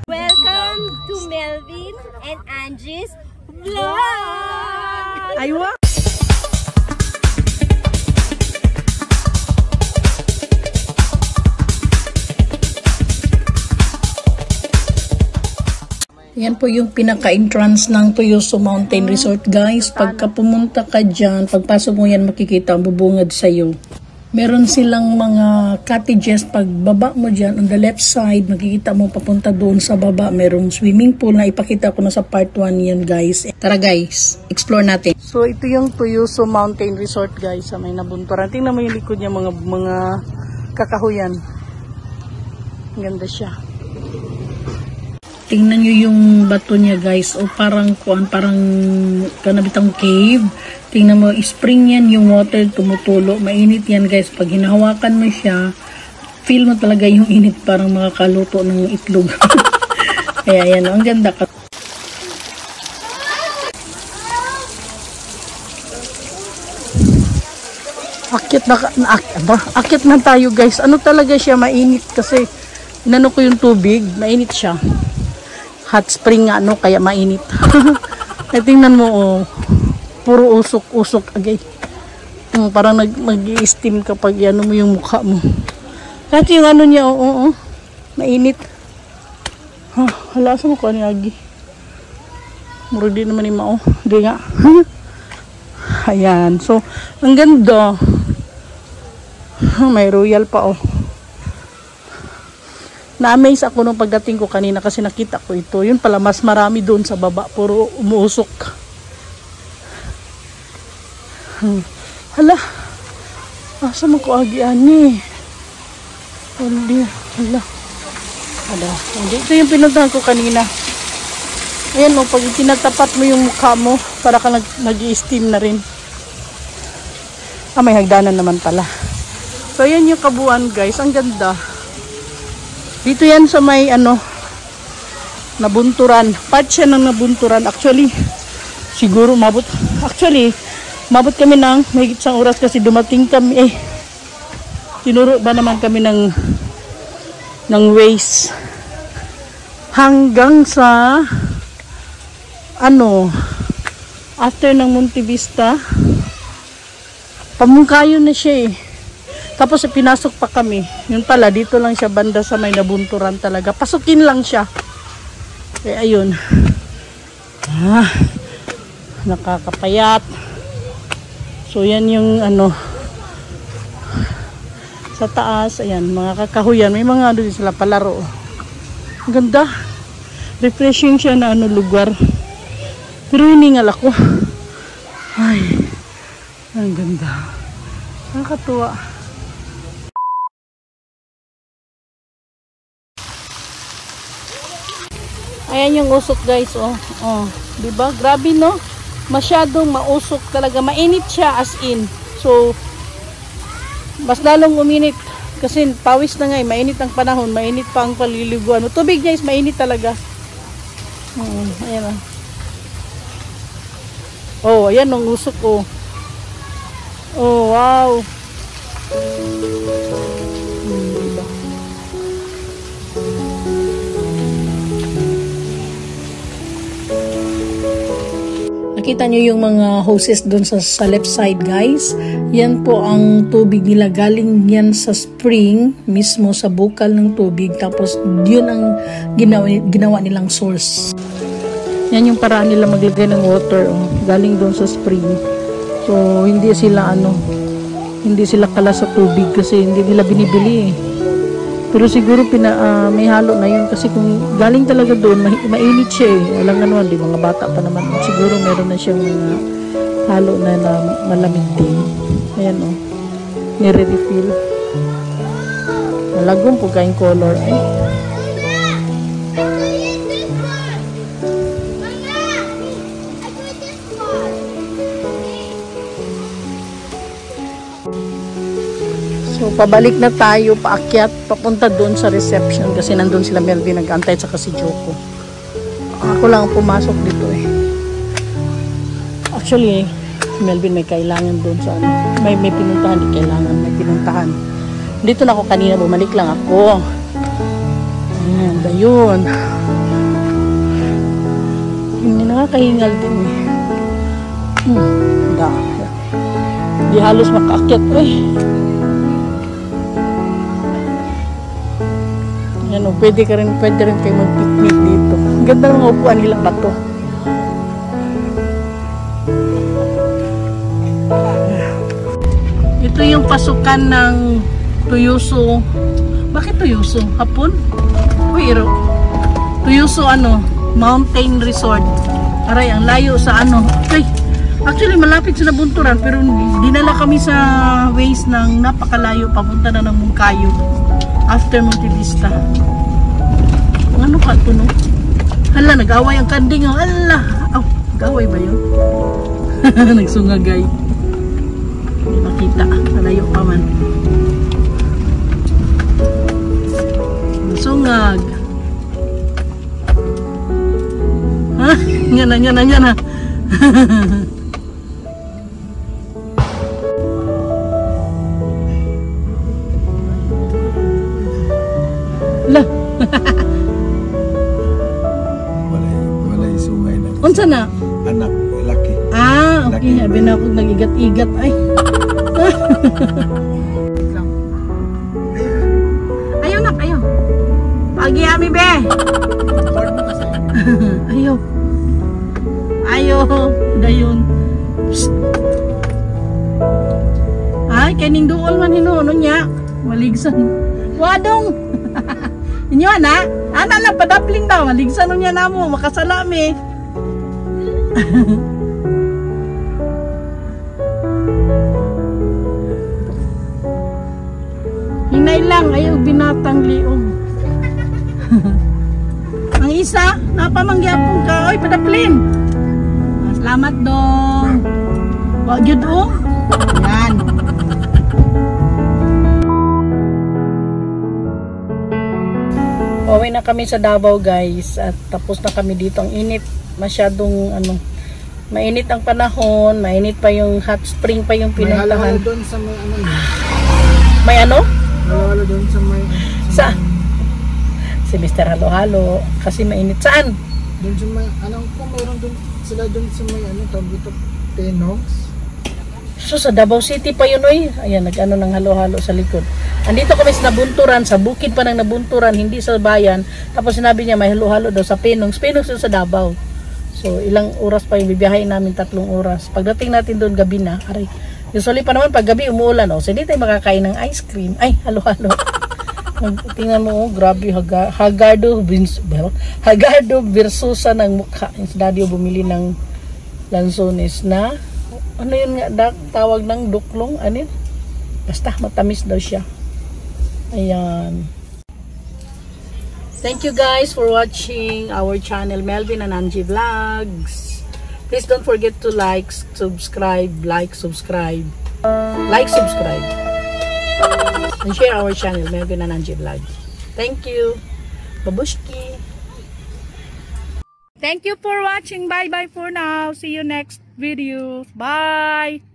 Welcome to Melvin and Angie's vlog! Aywa! Yan po yung pinaka-entrance ng Tuyoso Mountain Resort, guys. Pagka pumunta ka dyan, pagpasok mo yan, makikita ang bubungad sa'yo. Meron silang mga cottages. Pag baba mo dyan, on the left side, makikita mo papunta doon sa baba. Merong swimming pool na ipakita ko na sa part 1 yan, guys. Tara, guys. Explore natin. So, ito yung Tuyoso Mountain Resort, guys. Sa may nabunturan. Tingnan mo yung likod niya, mga kakahuyan. Ang ganda siya. Tingnan nyo yung bato niya, guys. O parang kanabitang cave. Tingnan mo, spring yan yung water, tumutulo. Mainit yan, guys. Pag hinahawakan mo siya, feel mo talaga yung init, parang makakaluto ng itlog. Kaya yan, ang ganda ka. Akit na tayo, guys. Ano talaga siya, mainit kasi inano ko yung tubig, mainit siya. Hot spring nga, no, kaya mainit. Ay, tingnan mo, oh, puro usok-usok agay. Parang mag-i-steam kapag ano mo yung mukha mo. Kasi yung ano niya, mainit. Hala, sa mukha ni Agi. Muro din naman ni Mao. Hindi nga. Ayan, so, ang ganda. May royal pa, oh. Na-amaze ako nung pagdating ko kanina kasi nakita ko ito. Yun pala, mas marami doon sa baba. Puro umuusok. Hala. Asa mo ko agian ni? Hala. Ito yung pinuntahan ko kanina. Ayan o, pag itinatapat mo yung mukha mo, para ka nag-i-steam na rin. May hagdanan naman pala. So, ayan yung kabuuan, guys. Ang ganda. Dito yan sa may nabunturan. Part siya ng nabunturan. Actually, siguro mabot kami ng may isang oras kasi dumating kami tinuro ba naman kami ng ways hanggang sa after ng Monte Vista. Pamungkayo na siya Tapos pinasok pa kami. Yun pala, dito lang siya banda sa may nabunturan talaga. Pasukin lang siya. Kaya ayun. Nakakapayat. So yan yung sa taas. Ayan, mga kakahuyan. May mga din sila palaro. Ang ganda. Refreshing siya na lugar. Pero hiningal ako. Ay, ang ganda. Nakakatuwa. Ayan yung usok, guys, diba? Grabe, no? Masyadong mausok talaga. Mainit siya as in. So, mas lalong uminit. Kasi pawis na nga mainit ang panahon. Mainit pa ang paliliguan. Tubig, guys, mainit talaga. Ayan, ayan ang usok, wow. Diba? Nakita nyo yung mga hoses doon sa left side, guys. Yan po ang tubig nila. Galing yan sa spring, mismo sa bukal ng tubig. Tapos yun ang ginawa nilang source. Yan yung paraan nila maglagay ng water. Galing doon sa spring. So hindi sila kala sa tubig kasi hindi nila binibili. Pero siguro may halo na yun kasi kung galing talaga doon, mainit siya Walang di mga bata pa naman. Siguro meron na siyang mga halo na malamig din. Ayan nire-refill. Malagong po kayong color. So, pabalik na tayo, paakyat, papunta doon sa reception kasi nandun sila Melvin nag-antay at saka si Joko. Ako lang pumasok dito Actually, si Melvin may kailangan doon sa may pinuntahan, may pinuntahan. Dito na ako kanina, bumalik lang ako. Ayan, dayon. Hindi nakakahingal din eh. Di halos makaakyat eh. Ayan o, pwede rin kayo mag-picnic dito. Ang ganda ng mga upuan nila ba to? Ito yung pasukan ng Tuyuso. Bakit Tuyuso? Hapon? Uy, Tuyuso Mountain Resort. Aray, ang layo sa Okay. Actually, malapit sa Nabunturan, pero dinala kami sa ways ng napakalayo papunta na ng Mungkayo. After Monte Vista. Ano ka ito, no? Hala, nag-away ang kanding. Hala! Oh, nag-away ba yun? Nagsungagay. Hindi makita. Malayo pa man. Sungag. Ha? Yan na. Lah. Walay sungay na. Unsa na? Anak, laki. Okay. Abi na ako nagigat-igat ay. Ayaw nak, ayaw. Pagi ami be. Ayaw. Dayon. Psst. Ay, kaning duol man hinuno niya. Maligsan. Wadong. Inyo na? Ana lang padapling daw. Maligsan niya namo. Makasalami. Hinay lang. Ayaw binatang liog. Ang isa, napamangyapong ka. Oy, padaplin. Salamat dong. Wag yun o. Yan. Pauwi na kami sa Davao guys. At tapos na kami dito. Ang init. Masyadong mainit ang panahon. Mainit pa yung hot spring pa yung pinuntahan. May halo-halo doon sa may May ano? Halo-halo doon sa may Saan? Si Mr. Halo-halo. Kasi mainit. Saan? Doon sa may, kung mayroon doon sila doon sa may, tawag dito, Tenox. So, sa Davao City pa yun, oy. Ayan, nag-ano ng halo-halo sa likod. Andito kami sa Nabunturan, sa bukid pa ng Nabunturan, hindi sa bayan. Tapos sinabi niya, may halo-halo daw sa Penongs. Penongs yun sa Davao. So, ilang oras pa yung bibiyahin namin, 3 oras. Pagdating natin doon, gabi na. Aray. Usually pa naman, pag gabi umuulan, so hindi tayo makakain ng ice cream. Ay, halo-halo. Tingnan mo, grabe, Hagardo Versusa ng mukha. Si Daddy bumili ng lansones na, ano yun nga, tawag ng duklong, ano yun? Basta, matamis daw siya. Ayan. Thank you guys for watching our channel, Melvin and Angie Vlogs. Please don't forget to like, subscribe, and share our channel, Melvin and Angie Vlogs. Thank you. Babushki. Thank you for watching. Bye-bye for now. See you next video. Bye.